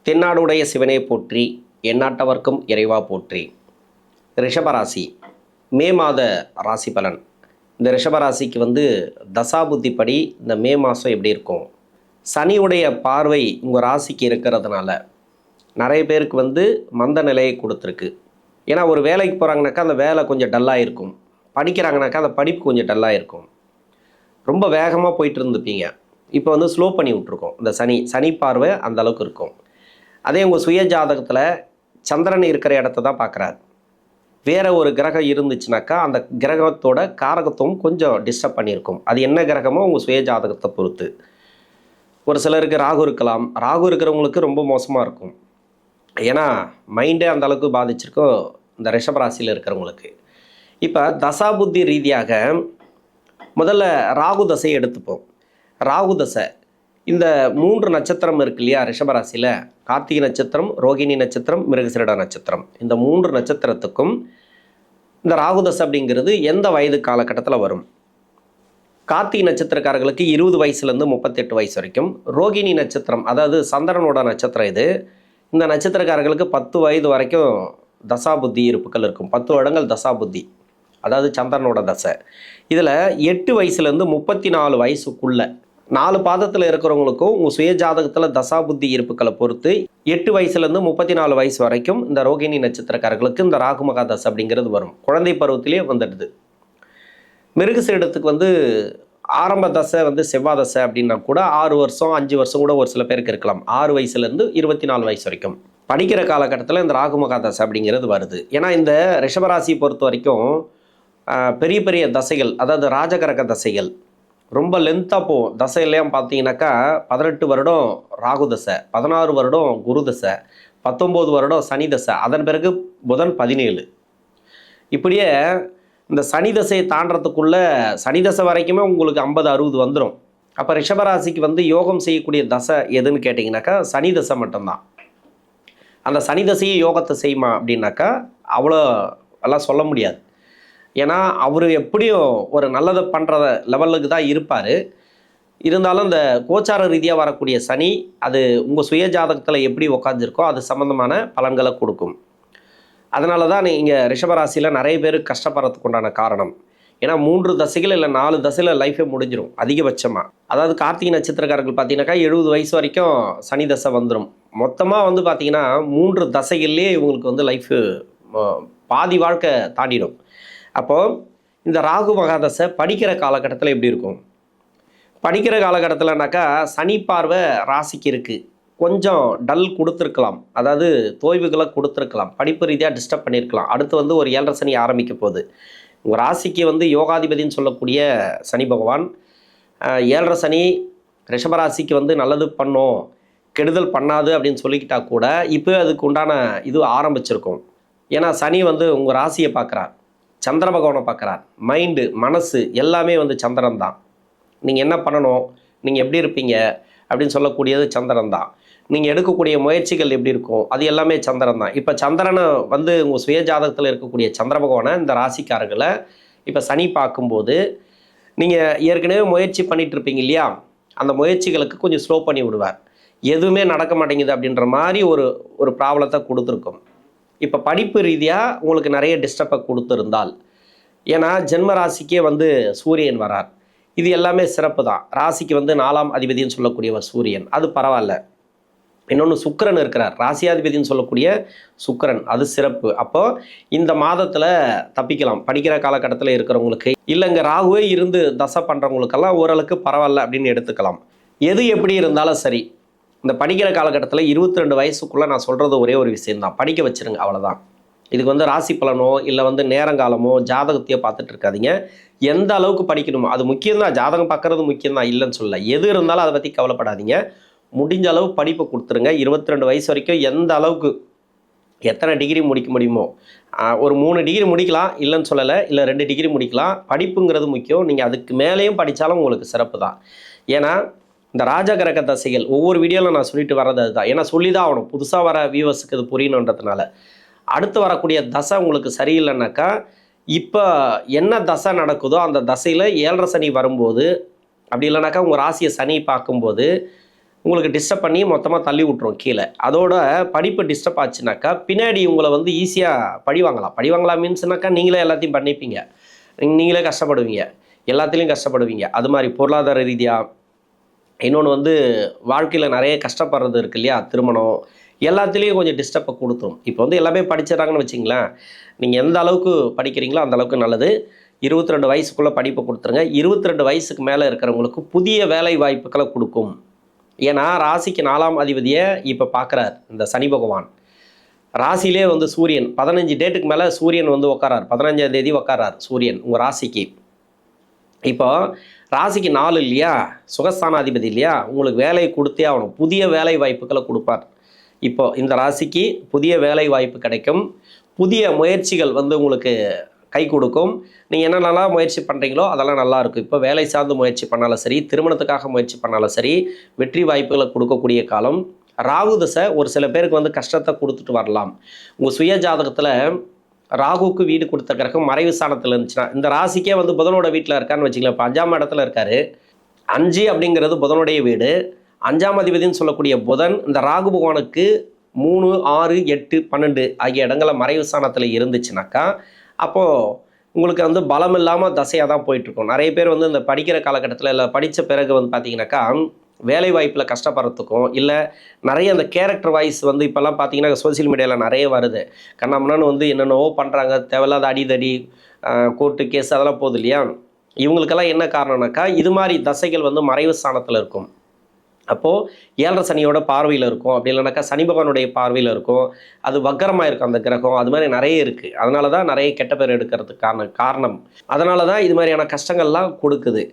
தென்னாடுடைய சிவனே போற்றி, எந்நாட்டவர்க்கும் இறைவா போற்றி. ரிஷபராசி மே மாத ராசி பலன். இந்த ரிஷபராசிக்கு தசாபுத்தி படி இந்த மே மாதம் எப்படி இருக்கும்? சனியுடைய பார்வை உங்கள் ராசிக்கு இருக்கிறதுனால நிறைய பேருக்கு மந்த நிலையை கொடுத்துருக்கு. ஏன்னா ஒரு வேலைக்கு போகிறாங்கனாக்கா அந்த வேலை கொஞ்சம் டல்லாக இருக்கும், படிக்கிறாங்கனாக்கா அந்த படிப்பு கொஞ்சம் டல்லாக இருக்கும். ரொம்ப வேகமாக போயிட்டு இருந்துப்பீங்க, இப்போ ஸ்லோ பண்ணி விட்ருக்கோம். இந்த சனி பார்வை அந்த அளவுக்கு இருக்கும். அதே உங்கள் சுய ஜாதகத்தில் சந்திரன் இருக்கிற இடத்த தான் பார்க்குறாரு. வேறு ஒரு கிரகம் இருந்துச்சுனாக்கா அந்த கிரகத்தோட காரகத்துவம் கொஞ்சம் டிஸ்டர்ப் பண்ணியிருக்கும். அது என்ன கிரகமோ உங்கள் சுய ஜாதகத்தை பொறுத்து. ஒரு சிலருக்கு ராகு இருக்கலாம். ராகு இருக்கிறவங்களுக்கு ரொம்ப மோசமாக இருக்கும். ஏன்னா மைண்டே அந்த அளவுக்கு பாதிச்சிருக்கோம் இந்த ரிஷபராசியில் இருக்கிறவங்களுக்கு. இப்போ தசாபுத்தி ரீதியாக முதல்ல ராகு தசையை எடுத்துப்போம். ராகு தசை இந்த 3 நட்சத்திரம் இருக்கு இல்லையா ரிஷபராசியில், கார்த்திகை நட்சத்திரம், ரோகிணி நட்சத்திரம், மிருகசீரிட நட்சத்திரம். இந்த 3 நட்சத்திரத்துக்கும் இந்த ராகுதசை அப்படிங்கிறது எந்த வயது காலகட்டத்தில் வரும்? கார்த்திகை நட்சத்திரக்காரர்களுக்கு 20 வயசுலேருந்து 38 வயசு வரைக்கும். ரோகிணி நட்சத்திரம் அதாவது சந்திரனோட நட்சத்திரம் இது. இந்த நட்சத்திரக்காரர்களுக்கு 10 வயது வரைக்கும் தசாபுத்தி இருப்புகள் இருக்கும். 10 வருடங்கள் தசாபுத்தி, அதாவது சந்திரனோட தசை. இதில் 8 வயசுலேருந்து 34 வயசுக்குள்ள 4 பாதத்தில் இருக்கிறவங்களுக்கும் உங்கள் சுய ஜாதகத்தில் தசாபுத்தி இருப்புகளை பொறுத்து 8 வயசுலேருந்து 34 வயசு வரைக்கும் இந்த ரோகிணி நட்சத்திரக்காரர்களுக்கு இந்த ராகு மகா தசை அப்படிங்கிறது வரும். குழந்தை பருவத்திலே வந்துடுது. மிருகசீரிடத்துக்கு ஆரம்ப தசை செவ்வாய் தசை அப்படின்னா கூட 6 வருஷம் 5 வருஷம் கூட ஒரு சில பேருக்கு இருக்கலாம். 6 வயசுலேருந்து 24 வயசு வரைக்கும் படிக்கிற காலகட்டத்தில் இந்த ராகு மகா தசை அப்படிங்கிறது வருது. ஏன்னா இந்த ரிஷபராசியை பொறுத்த வரைக்கும் பெரிய பெரிய தசைகள், அதாவது ராஜகரக தசைகள் ரொம்ப லென்த்தாக போகும். தசையிலையும் பார்த்தீங்கன்னாக்கா 18 வருடம் ராகு தசை, 16 வருடம் குரு தசை, 19 வருடம் சனி தசை, அதன் பிறகு புதன் 17. இப்படியே இந்த சனி தசையை தாண்டறதுக்குள்ளே சனி தசை வரைக்குமே உங்களுக்கு 50-60 வந்துடும். அப்போ ரிஷபராசிக்கு யோகம் செய்யக்கூடிய தசை எதுன்னு கேட்டிங்கனாக்கா சனி தசை மட்டும்தான். அந்த சனி தசையை யோகத்தை செய்யுமா அப்படின்னாக்கா அவ்வளோ எல்லாம் சொல்ல முடியாது. ஏன்னா அவர் எப்படியும் ஒரு நல்லதை பண்ணுற லெவலுக்கு தான் இருப்பார். இருந்தாலும் இந்த கோச்சார ரீதியாக வரக்கூடிய சனி அது உங்கள் சுய ஜாதகத்தில் எப்படி உக்காந்துருக்கோ அது சம்மந்தமான பலன்களை கொடுக்கும். அதனால தான் நீங்கள் ரிஷபராசியில் நிறைய பேர் கஷ்டப்படுறதுக்கு உண்டான காரணம். ஏன்னா 3 தசைகள் இல்லை 4 தசையில் லைஃபே முடிஞ்சிடும் அதிகபட்சமாக. அதாவது கார்த்திகை நட்சத்திரக்காரர்கள் பார்த்தீங்கன்னாக்கா 70 வயசு வரைக்கும் சனி தசை வந்துடும். மொத்தமாக பார்த்தீங்கன்னா 3 தசைகள்லேயே இவங்களுக்கு லைஃபு பாதி வாழ்க்கை தாண்டிடும். அப்போது இந்த ராகு மகாதசை படிக்கிற காலகட்டத்தில் எப்படி இருக்கும்? படிக்கிற காலகட்டத்தில்னாக்கா சனி பார்வை ராசிக்கு இருக்குது. கொஞ்சம் டல் கொடுத்துருக்கலாம், அதாவது தோய்வுகளை கொடுத்துருக்கலாம், படிப்பு ரீதியாக டிஸ்டர்ப் பண்ணியிருக்கலாம். அடுத்து ஒரு 7.5 சனி ஆரம்பிக்க போகுது. உங்கள் ராசிக்கு யோகாதிபதினு சொல்லக்கூடிய சனி பகவான் 7.5 சனி ரிஷபராசிக்கு நல்லது பண்ணும், கெடுதல் பண்ணாது அப்படின்னு சொல்லிக்கிட்டா கூட இப்போ அதுக்கு உண்டான இது ஆரம்பிச்சிருக்கும். ஏன்னா சனி உங்கள் ராசியை பார்க்குறார், சந்திர பகவானை பார்க்குறார். மைண்டு மனசு எல்லாமே சந்திரன் தான். நீங்கள் என்ன பண்ணணும், நீங்கள் எப்படி இருப்பீங்க அப்படின்னு சொல்லக்கூடியது சந்திரன் தான். நீங்கள் எடுக்கக்கூடிய முயற்சிகள் எப்படி இருக்கும் அது எல்லாமே சந்திரன் தான். இப்போ சந்திரனை உங்கள் சுய ஜாதகத்தில் இருக்கக்கூடிய சந்திர பகவானை இந்த ராசிக்காரர்களை இப்போ சனி பார்க்கும்போது நீங்கள் ஏற்கனவே முயற்சி பண்ணிகிட்டு இருப்பீங்க இல்லையா, அந்த முயற்சிகளுக்கு கொஞ்சம் ஸ்லோ பண்ணி விடுவார். எதுவுமே நடக்க மாட்டேங்குது அப்படின்ற மாதிரி ஒரு ப்ராப்ளத்தை கொடுத்துருக்கும். இப்போ படிப்பு ரீதியாக உங்களுக்கு நிறைய டிஸ்டர்பை கொடுத்துருந்தால், ஏன்னா ஜென்ம ராசிக்கே சூரியன் வரார், இது எல்லாமே சிறப்பு தான். ராசிக்கு 4ஆம் அதிபதினு சொல்லக்கூடியவர் சூரியன், அது பரவாயில்ல. இன்னொன்று சுக்கிரன் இருக்கிறார், ராசியாதிபதினு சொல்லக்கூடிய சுக்கிரன், அது சிறப்பு. அப்போது இந்த மாதத்தில் தப்பிக்கலாம் படிக்கிற காலகட்டத்தில் இருக்கிறவங்களுக்கு. இல்லைங்க ராகுவே இருந்து தசை பண்ணுறவங்களுக்கெல்லாம் ஓரளவுக்கு பரவாயில்ல அப்படின்னு எடுத்துக்கலாம். எது எப்படி இருந்தாலும் சரி, இந்த படிக்கிற காலகட்டத்தில் 22 வயசுக்குள்ளே நான் சொல்கிறது ஒரே ஒரு விஷயந்தான், படிக்க வச்சுருங்க, அவ்வளோதான். இதுக்கு ராசி பலனோ இல்லை நேரங்காலமோ ஜாதகத்தையோ பார்த்துட்டு இருக்காதீங்க. எந்த அளவுக்கு படிக்கணுமோ அது முக்கியம்தான். ஜாதகம் பார்க்குறது முக்கியம்தான், இல்லைன்னு சொல்லலை. எது இருந்தாலும் அதை பற்றி கவலைப்படாதீங்க. முடிஞ்ச அளவு படிப்பை கொடுத்துருங்க. 22 வயசு வரைக்கும் எந்த அளவுக்கு எத்தனை டிகிரி முடிக்க முடியுமோ, ஒரு 3 டிகிரி முடிக்கலாம், இல்லைன்னு சொல்லலை, இல்லை 2 டிகிரி முடிக்கலாம். படிப்புங்கிறது முக்கியம். நீங்கள் அதுக்கு மேலேயும் படித்தாலும் உங்களுக்கு சிறப்பு தான். ஏன்னா இந்த ராஜகிரக தசைகள் ஒவ்வொரு வீடியோவில் நான் சொல்லிட்டு வர்றது அதுதான். ஏன்னா சொல்லி தான் ஆகணும், புதுசாக வர வியூவர்ஸுக்கு இது புரியணுன்றதுனால. அடுத்து வரக்கூடிய தசை உங்களுக்கு சரியில்லைனாக்கா இப்போ என்ன தசை நடக்குதோ அந்த தசையில் 7.5 சனி வரும்போது, அப்படி இல்லைனாக்கா உங்கள் ராசியை சனி பார்க்கும்போது உங்களுக்கு டிஸ்டர்ப் பண்ணி மொத்தமாக தள்ளி விட்ரும் கீழே. அதோட படிப்பு டிஸ்டர்ப் ஆச்சுனாக்கா பின்னாடி உங்களை வந்து ஈஸியாக பழி வாங்கலாம். பழி வாங்கலாம் மீன்ஸ்னாக்கா நீங்களே எல்லாத்தையும் பண்ணிப்பீங்க, நீங்களே கஷ்டப்படுவீங்க, எல்லாத்துலேயும் கஷ்டப்படுவீங்க. அது மாதிரி பொருளாதார ரீதியாக. இன்னொன்று வந்து வாழ்க்கையில் நிறைய கஷ்டப்படுறது இருக்கு இல்லையா, திருமணம் எல்லாத்துலேயும் கொஞ்சம் டிஸ்டர்பை கொடுத்துரும். இப்போ வந்து எல்லாமே படிச்சிடறாங்கன்னு வச்சிங்களேன், நீங்கள் எந்த அளவுக்கு படிக்கிறீங்களோ அந்த அளவுக்கு நல்லது. 22 வயசுக்குள்ளே படிப்பை கொடுத்துருங்க. 22 வயசுக்கு மேலே இருக்கிறவங்களுக்கு புதிய வேலை வாய்ப்புகளை கொடுக்கும். ஏன்னா ராசிக்கு 4ஆம் அதிபதியை இப்போ பார்க்குறார் இந்த சனி பகவான். ராசியிலே வந்து சூரியன் 15 டேட்டுக்கு மேலே சூரியன் வந்து உட்காரார். 15ஆம் தேதி உட்காரார் சூரியன் உங்கள் ராசிக்கு. இப்போ ராசிக்கு 4 இல்லையா, சுகஸ்தானாதிபதி இல்லையா, உங்களுக்கு வேலையை கொடுத்தே ஆகணும். புதிய வேலை வாய்ப்புகளை கொடுப்பார். இப்போ இந்த ராசிக்கு புதிய வேலை வாய்ப்பு கிடைக்கும். புதிய முயற்சிகள் வந்து உங்களுக்கு கை கொடுக்கும். நீங்கள் என்னென்னலாம் முயற்சி பண்ணுறீங்களோ அதெல்லாம் நல்லாயிருக்கும். இப்போ வேலை சார்ந்து முயற்சி பண்ணாலும் சரி, திருமணத்துக்காக முயற்சி பண்ணாலும் சரி, வெற்றி வாய்ப்புகளை கொடுக்கக்கூடிய காலம். ராகு தசை ஒரு சில பேருக்கு வந்து கஷ்டத்தை கொடுத்துட்டு வரலாம். உங்கள் சுய ஜாதகத்தில் ராகுக்கு வீடு கொடுத்த கிரகம் மறைவு ஸ்தானத்தில் இருந்துச்சுன்னா, இந்த ராசிக்கே வந்து புதனோட வீட்டில் இருக்கான்னு வச்சுக்கலாம். இப்போ 5ஆம் இடத்துல இருக்காரு. 5 அப்படிங்கிறது புதனுடைய வீடு. 5ஆம் அதிபதினு சொல்லக்கூடிய புதன் இந்த ராகு பகவானுக்கு 3, 6, 8, 12 ஆகிய இடங்களில் மறைவு ஸ்தானத்தில் இருந்துச்சுனாக்கா, அப்போது உங்களுக்கு வந்து பலம் இல்லாமல் தசையாக தான் போயிட்டுருக்கும். நிறைய பேர் வந்து இந்த படிக்கிற காலகட்டத்தில் இல்லை படித்த பிறகு வந்து பார்த்தீங்கன்னாக்கா வேலை வாய்ப்பில் கஷ்டப்படுறதுக்கும், இல்லை நிறைய அந்த கேரக்டர் வாய்ஸ் வந்து இப்போல்லாம் பார்த்தீங்கன்னா சோசியல் மீடியாவில் நிறைய வருது. கண்ணாமண்ணான்னு வந்து என்னென்னவோ பண்ணுறாங்க, தேவையில்லாத அடிதடி, கோர்ட்டு கேஸ் அதெல்லாம் போகுது இல்லையா. இவங்களுக்கெல்லாம் என்ன காரணம்னாக்கா இது மாதிரி தசைகள் வந்து மறைவு ஸ்தானத்தில் இருக்கும். அப்போது 7.5 சனியோட பார்வையில் இருக்கும். அப்படி இல்லைனாக்கா சனி பகவானுடைய பார்வையில் இருக்கும். அது வக்கரமாக இருக்கும் அந்த கிரகம். அது மாதிரி நிறைய இருக்குது. அதனால தான் நிறைய கெட்ட பேர் எடுக்கிறதுக்கான காரணம். அதனால தான் இது மாதிரியான கஷ்டங்கள்லாம் கொடுக்குது.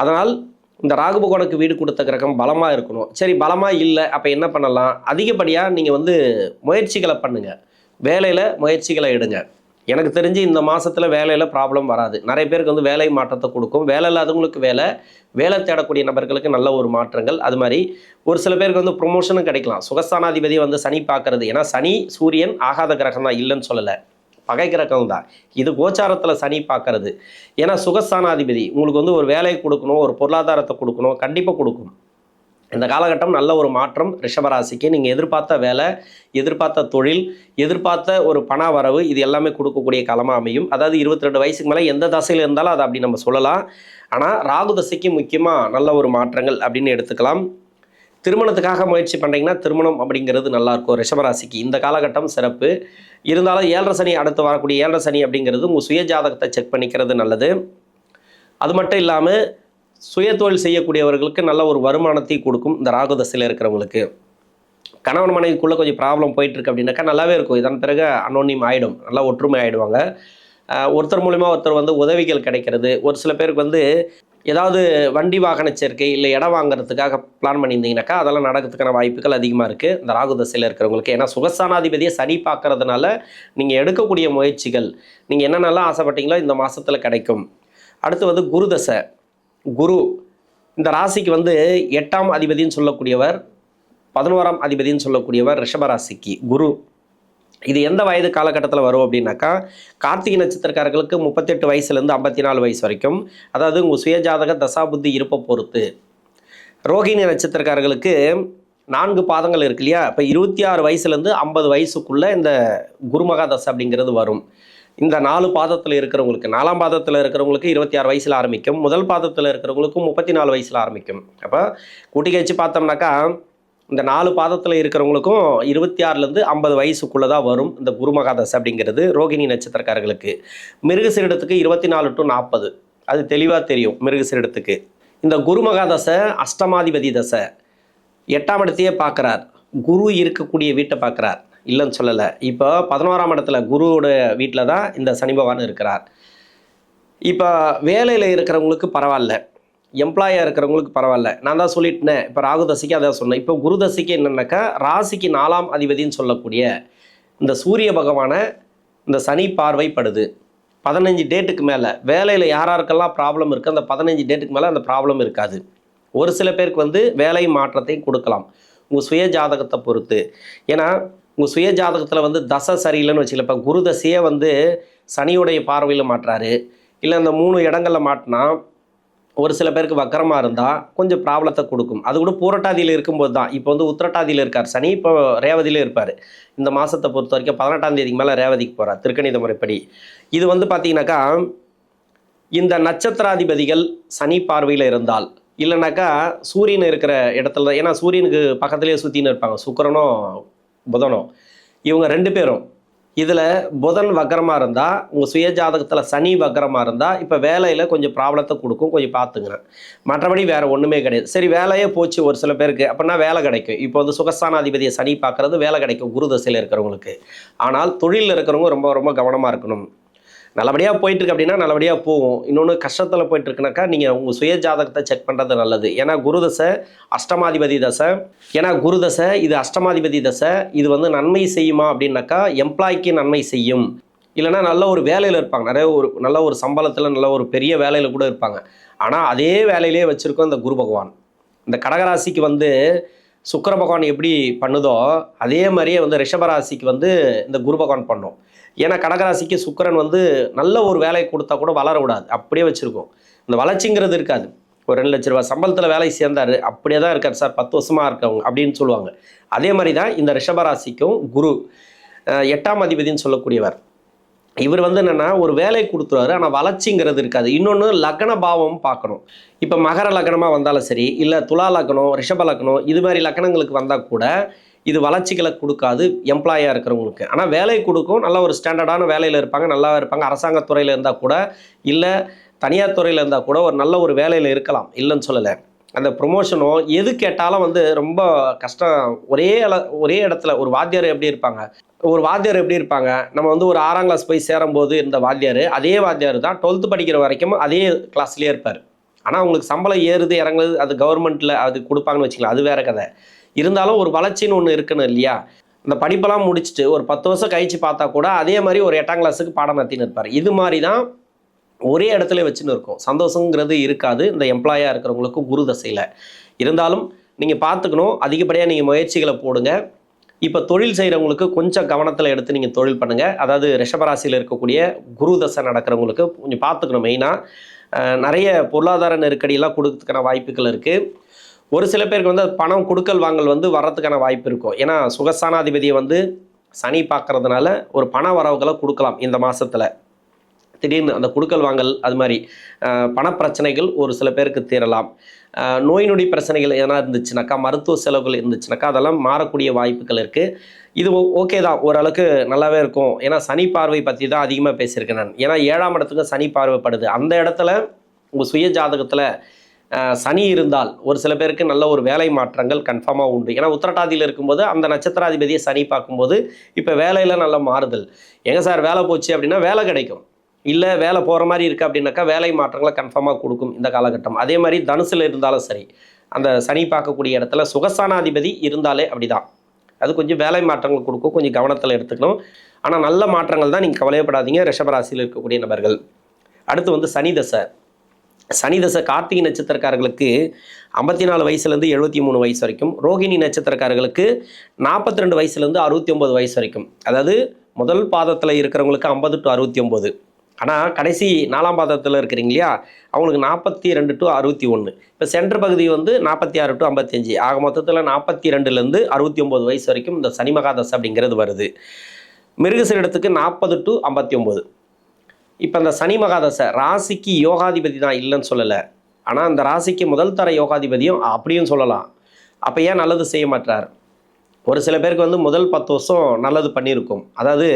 அதனால் இந்த ராகு பகவானுக்கு வீடு கொடுத்த கிரகம் பலமாக இருக்கணும். சரி, பலமாக இல்லை, அப்போ என்ன பண்ணலாம்? அதிகப்படியாக நீங்கள் வந்து முயற்சிகளை பண்ணுங்கள். வேலையில் முயற்சிகளை எடுங்க. எனக்கு தெரிஞ்சு இந்த மாதத்தில் வேலையில் ப்ராப்ளம் வராது. நிறைய பேருக்கு வந்து வேலை மாற்றத்தை கொடுக்கும். வேலை இல்லாதவங்களுக்கு வேலை தேடக்கூடிய நபர்களுக்கு நல்ல ஒரு மாற்றங்கள். அது மாதிரி ஒரு சில பேருக்கு வந்து ப்ரொமோஷனும் கிடைக்கலாம். சுகஸ்தானாதிபதி வந்து சனி பார்க்கறது. ஏன்னா சனி சூரியன் ஆகாத கிரகம் தான், இல்லைன்னு சொல்லலை, பகை கிரகம் தான். இது கோச்சாரத்தில் சனி பார்க்கறது. ஏன்னா சுகஸ்தானாதிபதி உங்களுக்கு வந்து ஒரு வேலையை கொடுக்கணும், ஒரு பொருளாதாரத்தை கொடுக்கணும், கண்டிப்பாக கொடுக்கும். இந்த காலகட்டம் நல்ல ஒரு மாற்றம் ரிஷபராசிக்கு. நீங்கள் எதிர்பார்த்த வேலை, எதிர்பார்த்த தொழில், எதிர்பார்த்த ஒரு பண வரவு, இது எல்லாமே கொடுக்கக்கூடிய காலமாக அமையும். அதாவது 22 வயசுக்கு மேலே எந்த தசையில் இருந்தாலும் அதை அப்படி நம்ம சொல்லலாம். ஆனால் ராகு தசைக்கு முக்கியமாக நல்ல ஒரு மாற்றங்கள் அப்படின்னு எடுத்துக்கலாம். திருமணத்துக்காக முயற்சி பண்ணுறீங்கன்னா திருமணம் அப்படிங்கிறது நல்லாயிருக்கும் ரிஷபராசிக்கு. இந்த காலகட்டம் சிறப்பு. இருந்தாலும் 7.5 சனி அடுத்து வரக்கூடிய 7.5 சனி அப்படிங்கிறது உங்கள் சுய ஜாதகத்தை செக் பண்ணிக்கிறது நல்லது. அது மட்டும் இல்லாமல் சுய தொழில் செய்யக்கூடியவர்களுக்கு நல்ல ஒரு வருமானத்தை கொடுக்கும். இந்த ராகு தசையில் இருக்கிறவங்களுக்கு கணவன் மனைவிக்குள்ளே கொஞ்சம் ப்ராப்ளம் போயிட்டுருக்கு அப்படின்னாக்கா நல்லாவே இருக்கும். இதன் பிறகு அனோனியம் ஆகிடும், நல்லா ஒற்றுமை ஆகிடுவாங்க. ஒருத்தர் மூலிமா ஒருத்தர் வந்து உதவிகள் கிடைக்கிறது. ஒரு சில பேருக்கு வந்து ஏதாவது வண்டி வாகன சேர்க்கை இல்லை இடம் வாங்குறதுக்காக பிளான் பண்ணியிருந்தீங்கன்னாக்கா அதெல்லாம் நடக்கிறதுக்கான வாய்ப்புகள் அதிகமாக இருக்குது இந்த ராகு தசையில் இருக்கிறவங்களுக்கு. ஏன்னா சுகஸ்தானாதிபதியை சனி பார்க்கறதுனால நீங்கள் எடுக்கக்கூடிய முயற்சிகள், நீங்கள் என்னென்னலாம் ஆசைப்பட்டீங்களோ இந்த மாதத்தில் கிடைக்கும். அடுத்து வந்து குரு தசை. குரு இந்த ராசிக்கு வந்து 8ஆம் அதிபதினு சொல்லக்கூடியவர், 11ஆம் அதிபதினு சொல்லக்கூடியவர் ரிஷபராசிக்கு குரு. இது எந்த வயது காலகட்டத்தில் வரும் அப்படின்னாக்கா, கார்த்திகை நட்சத்திரக்காரர்களுக்கு 38 வயசுலேருந்து 54 வயசு வரைக்கும், அதாவது உங்கள் சுயஜாதக தசாபுத்தி இருப்பை பொறுத்து. ரோகிணி நட்சத்திரக்காரர்களுக்கு 4 பாதங்கள் இருக்கு இல்லையா, இப்போ 26 வயசுலேருந்து 50 வயசுக்குள்ளே இந்த குருமகா தசை அப்படிங்கிறது வரும். இந்த 4 பாதத்தில் இருக்கிறவங்களுக்கு, 4ஆம் பாதத்தில் இருக்கிறவங்களுக்கு 26 வயசில் ஆரம்பிக்கும். முதல் பாதத்தில் இருக்கிறவங்களுக்கும் 34 வயசில் ஆரம்பிக்கும். அப்போ கூட்டி கழிச்சு பார்த்தோம்னாக்கா இந்த 4 பாதத்தில் இருக்கிறவங்களுக்கும் 26லேருந்து 50 வயசுக்குள்ளே தான் வரும் இந்த குருமகா தசை அப்படிங்கிறது ரோகிணி நட்சத்திரக்காரர்களுக்கு. மிருகசீரிடத்துக்கு 24 to 40, அது தெளிவாக தெரியும் மிருகசீரிடத்துக்கு. இந்த குருமகா தசை அஷ்டமாதிபதி தசை, 8ஆம் இடத்தையே பார்க்குறார், குரு இருக்கக்கூடிய வீட்டை பார்க்குறார், இல்லைன்னு சொல்லலை. இப்போ 11ஆம் இடத்துல குருவோட வீட்டில் தான் இந்த சனி பகவான் இருக்கிறார். இப்போ வேலையில் இருக்கிறவங்களுக்கு பரவாயில்ல, எம்ப்ளாயாக இருக்கிறவங்களுக்கு பரவாயில்ல. நான் தான் சொல்லிட்டேன், இப்போ ராகு தசைக்கு அதான் சொன்னேன். இப்போ குரு தசைக்கு என்னென்னாக்கா ராசிக்கு 4ஆம் அதிபதினு சொல்லக்கூடிய இந்த சூரிய பகவானை இந்த சனி பார்வைப்படுது. 15 டேட்டுக்கு மேலே வேலையில் யாராருக்கெல்லாம் ப்ராப்ளம் இருக்குது, அந்த 15 டேட்டுக்கு மேலே அந்த ப்ராப்ளம் இருக்காது. ஒரு சில பேருக்கு வந்து வேலை மாற்றத்தை கொடுக்கலாம் உங்கள் சுய ஜாதகத்தை பொறுத்து. ஏன்னா உங்கள் சுய ஜாதகத்தில் வந்து தசை சரியில்லைன்னு வச்சுக்கல. இப்போ குரு தசையே வந்து சனியுடைய பார்வையில் மாட்டுறாரு, இல்லை அந்த 3 இடங்களில் மாட்டினா ஒரு சில பேருக்கு வக்கரமாக இருந்தால் கொஞ்சம் ப்ராப்ளத்தை கொடுக்கும். அது கூட பூரட்டாதியில் இருக்கும்போது தான். இப்போ வந்து உத்திரட்டாதியில் இருக்கார் சனி, இப்போ ரேவதியிலே இருப்பார். இந்த மாதத்தை பொறுத்த வரைக்கும் 18ஆம் தேதிக்கு மேலே ரேவதிக்கு போகிறார் திருக்கணித முறைப்படி. இது வந்து பார்த்தீங்கன்னாக்கா, இந்த நட்சத்திராதிபதிகள் சனி பார்வையில் இருந்தால், இல்லைனாக்கா சூரியன் இருக்கிற இடத்துல, ஏன்னா சூரியனுக்கு பக்கத்துலேயே சுற்றின்னு இருப்பாங்க சுக்கிரனும் புதனும், இவங்க 2 பேரும். இதில் புதன் வக்கரமாக இருந்தால், உங்கள் சுய ஜாதகத்தில் சனி வக்கரமாக இருந்தால், இப்போ வேலையில் கொஞ்சம் ப்ராப்ளத்தை கொடுக்கும், கொஞ்சம் பார்த்துங்க. மற்றபடி வேறு ஒன்றுமே கிடையாது. சரி, வேலையே போச்சு ஒரு சில பேருக்கு அப்படின்னா வேலை கிடைக்கும். இப்போ வந்து சுகஸ்தானாதிபதியை சனி பார்க்குறது வேலை கிடைக்கும் குரு தசையில் இருக்கிறவங்களுக்கு. ஆனால் தொழிலில் இருக்கிறவங்க ரொம்ப ரொம்ப கவனமாக இருக்கணும். நல்லபடியாக போயிட்டுருக்கு அப்படின்னா நல்லபடியாக போகும். இன்னொன்று கஷ்டத்தில் போயிட்டுருக்குனாக்கா நீங்கள் உங்கள் சுய ஜாதகத்தை செக் பண்ணுறது நல்லது. ஏன்னா குரு தசை அஷ்டமாதிபதி தசை. ஏன்னா குரு தசை இது அஷ்டமாதிபதி தசை. இது வந்து நன்மை செய்யுமா அப்படின்னாக்கா எம்ப்ளாய்க்கு நன்மை செய்யும். இல்லைனா நல்ல ஒரு வேலையில் இருப்பாங்க, நல்ல ஒரு சம்பளத்தில் நல்ல ஒரு பெரிய வேலையில் கூட இருப்பாங்க. ஆனால் அதே வேலையிலே வச்சுருக்கோம் இந்த குரு பகவான். இந்த கடகராசிக்கு வந்து சுக்கிர பகவான் எப்படி பண்ணுதோ அதே மாதிரியே வந்து ரிஷபராசிக்கு வந்து இந்த குரு பகவான் பண்ணும். ஏன்னா கடகராசிக்கு சுக்கிரன் வந்து நல்ல ஒரு வேலையை கொடுத்தா கூட வளர விடாது, அப்படியே வச்சுருக்கோம். இந்த வளர்ச்சிங்கிறது இருக்காது. ஒரு 2 லட்ச ரூபா சம்பளத்தில் வேலை சேர்ந்தார், அப்படியே தான் இருக்கார் சார் 10 வருஷமாக இருக்கவங்க அப்படின்னு சொல்லுவாங்க. அதே மாதிரி தான் இந்த ரிஷபராசிக்கும் குரு 8ஆம் அதிபதினு சொல்லக்கூடியவர். இவர் வந்து என்னென்னா ஒரு வேலை கொடுத்துருவாரு, ஆனால் வளர்ச்சிங்கிறது இருக்காது. இன்னொன்று லக்ன பாவம் பார்க்கணும். இப்போ மகர லக்னமாக வந்தாலும் சரி, இல்லை துலா லக்னம், ரிஷப லக்னம், இது மாதிரி லக்னங்களுக்கு வந்தால் கூட இது வளர்ச்சிகளை கொடுக்காது எம்ப்ளாயாக இருக்கிறவங்களுக்கு. ஆனால் வேலை கொடுக்கும், நல்ல ஒரு ஸ்டாண்டர்டான வேலையில் இருப்பாங்க, நல்லா இருப்பாங்க. அரசாங்கத்துறையில் இருந்தால் கூட, இல்லை தனியார் துறையில் இருந்தால் கூட ஒரு நல்ல ஒரு வேலையில் இருக்கலாம், இல்லைன்னு சொல்லலை. அந்த ப்ரொமோஷனோ எது கேட்டாலும் வந்து ரொம்ப கஷ்டம். ஒரே இடத்துல ஒரு வாத்தியார் எப்படி இருப்பாங்க, நம்ம வந்து ஒரு 6ஆம் கிளாஸ் போய் சேரும்போது இந்த வாத்தியார், அதே வாத்தியார் தான் 12th படிக்கிற வரைக்கும் அதே கிளாஸ்லேயே இருப்பார். ஆனால் அவங்களுக்கு சம்பளம் ஏறுது இறங்குது, அது கவர்மெண்ட்டில் அது கொடுப்பாங்கன்னு வச்சுக்கலாம், அது வேறு கதை. இருந்தாலும் ஒரு வளர்ச்சின்னு ஒன்று இருக்குன்னு இல்லையா. இந்த படிப்பெல்லாம் முடிச்சுட்டு ஒரு 10 வருஷம் கழிச்சு பார்த்தா கூட அதே மாதிரி ஒரு 8ஆம் கிளாஸுக்கு பாடம் நடத்தின்னு இருப்பார். இது மாதிரி தான் ஒரே இடத்துல வச்சுன்னு இருக்கும். சந்தோஷங்கிறது இருக்காது இந்த எம்ப்ளாயாக இருக்கிறவங்களுக்கு குரு தசையில். இருந்தாலும் நீங்கள் பார்த்துக்கணும், அதிகப்படியாக நீங்கள் முயற்சிகளை போடுங்க. இப்போ தொழில் செய்கிறவங்களுக்கு கொஞ்சம் கவனத்தில் எடுத்து நீங்கள் தொழில் பண்ணுங்கள். அதாவது ரிஷபராசியில் இருக்கக்கூடிய குரு தசை நடக்கிறவங்களுக்கு கொஞ்சம் பார்த்துக்கணும். மெயினாக நிறைய பொருளாதார நெருக்கடியெல்லாம் கொடுக்கறதுக்கான வாய்ப்புகள் இருக்குது. ஒரு சில பேருக்கு வந்து பணம் கொடுக்கல் வாங்கல் வந்து வர்றதுக்கான வாய்ப்பு இருக்கும். ஏன்னா சுகஸ்தானாதிபதியை வந்து சனி பார்க்கறதுனால ஒரு பண வரவுகளை கொடுக்கலாம் இந்த மாதத்தில். திடீர்னு அந்த கொடுக்கல் வாங்கல் அது மாதிரி பணப்பிரச்சனைகள் ஒரு சில பேருக்கு தீரலாம். நோய் நொடி பிரச்சனைகள் எதனா இருந்துச்சுனாக்கா, மருத்துவ செலவுகள் இருந்துச்சுனாக்கா அதெல்லாம் மாறக்கூடிய வாய்ப்புகள் இருக்குது. இது ஓகே தான், ஓரளவுக்கு நல்லாவே இருக்கும். ஏன்னா சனி பார்வை பற்றி தான் அதிகமாக பேசியிருக்கேன் நான். ஏன்னா 7ஆம் இடத்துக்கு சனி பார்வைப்படுது. அந்த இடத்துல உங்கள் சுய ஜாதகத்தில் சனி இருந்தால் ஒரு சில பேருக்கு நல்ல ஒரு வேலை மாற்றங்கள் கன்ஃபார்மாக உண்டு. ஏன்னா உத்திரட்டாதியில் இருக்கும்போது அந்த நட்சத்திராதிபதியை சனி பார்க்கும்போது இப்போ வேலையில் நல்ல மாறுதல். எங்கே சார் வேலை போச்சு அப்படின்னா வேலை கிடைக்கும், இல்லை வேலை போகிற மாதிரி இருக்குது அப்படின்னாக்கா வேலை மாற்றங்களை கன்ஃபார்மாக கொடுக்கும் இந்த காலகட்டம். அதே மாதிரி தனுசில் இருந்தாலும் சரி, அந்த சனி பார்க்கக்கூடிய இடத்துல சுகஸ்தானாதிபதி இருந்தாலே அப்படி தான், அது கொஞ்சம் வேலை மாற்றங்கள் கொடுக்கும், கொஞ்சம் கவனத்தில் எடுத்துக்கணும். ஆனால் நல்ல மாற்றங்கள் தான், நீங்கள் கவலையப்படாதீங்க ரிஷபராசியில் இருக்கக்கூடிய நபர்கள். அடுத்து வந்து சனி தசை. சனி தசை கார்த்திகை நட்சத்திரக்காரர்களுக்கு 54 வயசுலேருந்து 73 வயசு வரைக்கும், ரோகிணி நட்சத்திரக்காரர்களுக்கு 42 வயசுலேருந்து 69 வயசு வரைக்கும். அதாவது முதல் பாதத்தில் இருக்கிறவங்களுக்கு 50 to 69. ஆனால் கடைசி 4ஆம் பாதத்தில் இருக்கிறீங்க இல்லையா, அவங்களுக்கு 42 to 61. இப்போ சென்டர் பகுதி வந்து 46 to 55. ஆக மொத்தத்தில் 42லேருந்து 69 வயசு வரைக்கும் இந்த சனி மகாதசை அப்படிங்கிறது வருது. மிருகசீரிடத்துக்கு 40 to 59. இப்போ இந்த சனி மகாதசை ராசிக்கு யோகாதிபதி தான், இல்லைன்னு சொல்லலை. ஆனால் அந்த ராசிக்கு முதல் தர யோகாதிபதியும் அப்படியும் சொல்லலாம். அப்போ ஏன் நல்லது செய்ய மாட்டார்? ஒரு சில பேருக்கு வந்து முதல் 10 வருஷம் நல்லது பண்ணியிருக்கும். அதாவது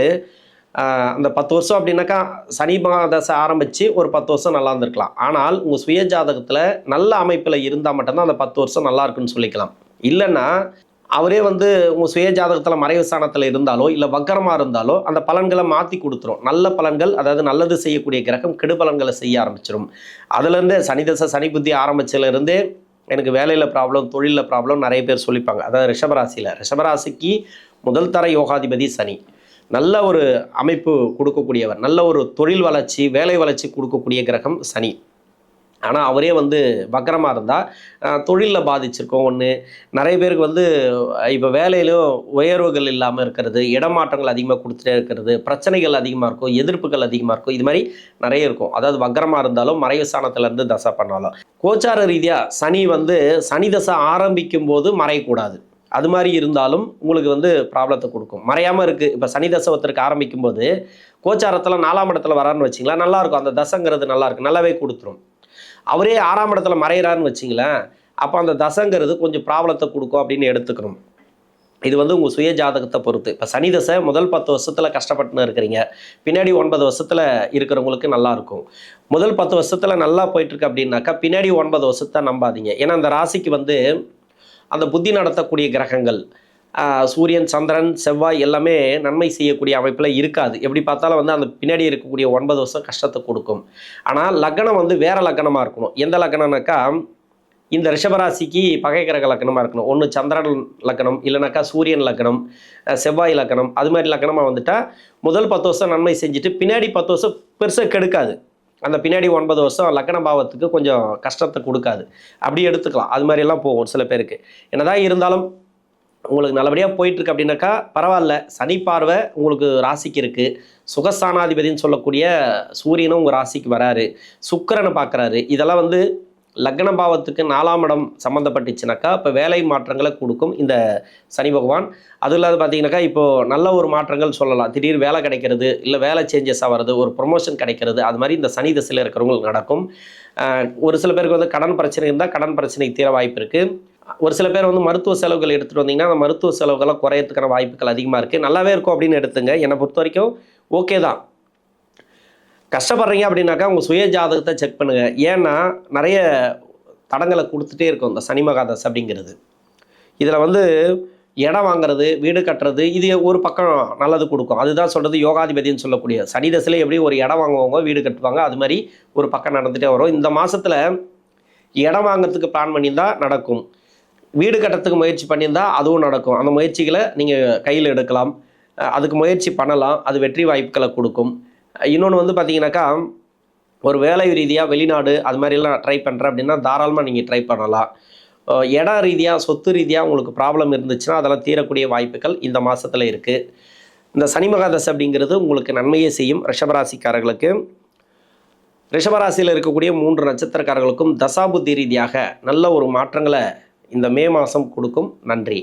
அந்த 10 வருஷம் அப்படின்னாக்கா சனி மகாதசை ஆரம்பித்து ஒரு 10 வருஷம் நல்லா இருந்திருக்கலாம். ஆனால் உங்கள் சுய ஜாதகத்தில் நல்ல அமைப்பில் இருந்தால் மட்டும்தான் அந்த 10 வருஷம் நல்லா இருக்குன்னு சொல்லிக்கலாம். இல்லைன்னா அவரே வந்து உங்கள் சுய ஜாதகத்தில் மறைவு ஸ்தானத்தில் இருந்தாலோ இல்லை வக்கரமாக இருந்தாலோ அந்த பலன்களை மாற்றி கொடுத்துரும். நல்ல பலன்கள், அதாவது நல்லது செய்யக்கூடிய கிரகம் கெடு பலன்களை செய்ய ஆரம்பிச்சிடும். அதுலேருந்தே சனி தசை சனி புத்தி ஆரம்பிச்சதுலேருந்தே எனக்கு வேலையில் ப்ராப்ளம், தொழிலில் ப்ராப்ளம் நிறைய பேர் சொல்லிப்பாங்க. அதாவது ரிஷபராசிக்கு முதல் தர யோகாதிபதி சனி. நல்ல ஒரு அமைப்பு கொடுக்கக்கூடியவர், நல்ல ஒரு தொழில் வளர்ச்சி, வேலை வளர்ச்சி கொடுக்கக்கூடிய கிரகம் சனி. ஆனால் அவரே வந்து வக்கரமாக இருந்தால் தொழிலில் பாதிச்சிருக்கோம் ஒன்று. நிறைய பேருக்கு வந்து இப்போ வேலையிலும் உயர்வுகள் இல்லாமல் இருக்கிறது, இடமாற்றங்கள் அதிகமாக கொடுத்துட்டே இருக்கிறது, பிரச்சனைகள் அதிகமாக இருக்கும், எதிர்ப்புகள் அதிகமாக இருக்கும், இது மாதிரி நிறைய இருக்கும். அதாவது வக்கரமாக இருந்தாலும் மறைவு ஸ்தானத்திலேருந்து தசை பண்ணாலும். கோச்சார ரீதியாக சனி வந்து சனி தசை ஆரம்பிக்கும் போது மறையக்கூடாது. அது மாதிரி இருந்தாலும் உங்களுக்கு வந்து ப்ராப்ளத்தை கொடுக்கும். மறையாமல் இருக்குது. இப்போ சனி தசை ஒருத்தருக்கு ஆரம்பிக்கும் போது கோச்சாரத்தில் 4ஆம் இடத்துல வரான்னு வச்சிங்களேன், நல்லாயிருக்கும். அந்த தசைங்கிறது நல்லாயிருக்கு, நல்லாவே கொடுத்துரும். அவரே 6ஆம் இடத்துல மறையிறாருன்னு வச்சிங்களேன், அப்போ அந்த தசைங்கிறது கொஞ்சம் ப்ராப்ளத்தை கொடுக்கும் அப்படின்னு எடுத்துக்கணும். இது வந்து உங்கள் சுய ஜாதகத்தை பொறுத்து. இப்போ சனி தசை முதல் 10 வருஷத்தில் கஷ்டப்பட்டுன்னு இருக்கிறீங்க, பின்னாடி 9 வருஷத்தில் இருக்கிறவங்களுக்கு நல்லாயிருக்கும். முதல் 10 வருஷத்தில் நல்லா போயிட்டுருக்கு அப்படின்னாக்கா பின்னாடி 9 வருஷத்தை நம்பாதீங்க. ஏன்னா அந்த ராசிக்கு வந்து அந்த புத்தி நடத்தக்கூடிய கிரகங்கள் சூரியன், சந்திரன், செவ்வாய் எல்லாமே நன்மை செய்யக்கூடிய அமைப்பில் இருக்காது. எப்படி பார்த்தாலும் வந்து அந்த பின்னாடி இருக்கக்கூடிய 9 வருஷம் கஷ்டத்தை கொடுக்கும். ஆனால் லக்னம் வந்து வேறு லக்னமாக இருக்கணும். எந்த லக்னம்னாக்கா இந்த ரிஷபராசிக்கு பகை கிரக லக்னமாக இருக்கணும். ஒன்று சந்திரன் லக்னம், இல்லைனாக்கா சூரியன் லக்னம், செவ்வாய் லக்னம், அது மாதிரி லக்னமாக வந்துட்டால் முதல் 10 வருஷம் நன்மை செஞ்சுட்டு பின்னாடி 10 வருஷம் பெருசாக கெடுக்காது. அந்த பின்னாடி 9 வருஷம் லக்ன பாவத்துக்கு கொஞ்சம் கஷ்டத்தை கொடுக்காது. அப்படி எடுத்துக்கலாம். அது மாதிரியெல்லாம் போகும் சில பேருக்கு. என்னதான் இருந்தாலும் உங்களுக்கு நல்லபடியாக போயிட்டுருக்கு அப்படின்னாக்கா பரவாயில்ல. சனி பார்வை உங்களுக்கு ராசிக்கு இருக்குது. சுகஸ்தானாதிபதினு சொல்லக்கூடிய சூரியனும் உங்கள் ராசிக்கு வராரு, சுக்கிரனை பார்க்குறாரு. இதெல்லாம் வந்து லக்ன பாவத்துக்கு 4ஆம் இடம் சம்மந்தப்பட்டுச்சுனாக்கா இப்போ வேலை மாற்றங்களை கொடுக்கும் இந்த சனி பகவான். அதுவும் இல்லாத பார்த்தீங்கன்னாக்கா இப்போது நல்ல ஒரு மாற்றங்கள் சொல்லலாம். திடீர் வேலை கிடைக்கிறது, இல்லை வேலை சேஞ்சஸாக வருது, ஒரு ப்ரொமோஷன் கிடைக்கிறது, அது மாதிரி இந்த சனி திசையில் இருக்கிறவங்களுக்கு நடக்கும். ஒரு சில பேருக்கு வந்து கடன் பிரச்சனை இருந்தால் கடன் பிரச்சனைக்கு தீர வாய்ப்பு இருக்குது. ஒரு சில பேர் வந்து மருத்துவ செலவுகள் எடுத்துகிட்டு வந்தீங்கன்னா அந்த மருத்துவ செலவுகள்லாம் குறையறதுக்கான வாய்ப்புகள் அதிகமாக இருக்குது. நல்லாவே இருக்கும் அப்படின்னு எடுத்துங்க. என்னை பொறுத்த வரைக்கும் ஓகே தான். கஷ்டப்படுறீங்க அப்படின்னாக்கா உங்கள் சுய ஜாதகத்தை செக் பண்ணுங்கள். ஏன்னா நிறைய தடங்களை கொடுத்துட்டே இருக்கும் இந்த சனி மகாதசை அப்படிங்கிறது. இதில் வந்து இடம் வாங்குறது, வீடு கட்டுறது, இது ஒரு பக்கம் நல்லது கொடுக்கும். அதுதான் சொல்கிறது யோகாதிபதினு சொல்லக்கூடிய. சனி தசையில் எப்படி ஒரு இடம் வாங்குவாங்க, வீடு கட்டுவாங்க, அது மாதிரி ஒரு பக்கம் நடந்துகிட்டே வரும். இந்த மாதத்தில் இடம் வாங்கிறதுக்கு பிளான் பண்ணியிருந்தால் நடக்கும். வீடு கட்டுறதுக்கு முயற்சி பண்ணியிருந்தால் அதுவும் நடக்கும். அந்த முயற்சிகளை நீங்கள் கையில் எடுக்கலாம், அதுக்கு முயற்சி பண்ணலாம். அது வெற்றி வாய்ப்புகளை கொடுக்கும். இன்னொன்று வந்து பார்த்தீங்கன்னாக்கா ஒரு வேலை ரீதியாக வெளிநாடு அது மாதிரிலாம் ட்ரை பண்ணுறேன் அப்படின்னா தாராளமாக நீங்கள் ட்ரை பண்ணலாம். இடம் ரீதியாக, சொத்து ரீதியாக உங்களுக்கு ப்ராப்ளம் இருந்துச்சுன்னா அதெல்லாம் தீரக்கூடிய வாய்ப்புகள் இந்த மாதத்தில் இருக்குது. இந்த சனி மகாதசை அப்படிங்கிறது உங்களுக்கு நன்மையே செய்யும். ரிஷபராசிக்காரர்களுக்கு, ரிஷபராசியில் இருக்கக்கூடிய 3 நட்சத்திரக்காரர்களுக்கும் தசாபுத்தி ரீதியாக நல்ல ஒரு மாற்றங்களை இந்த மே மாதம் கொடுக்கும். நன்றி.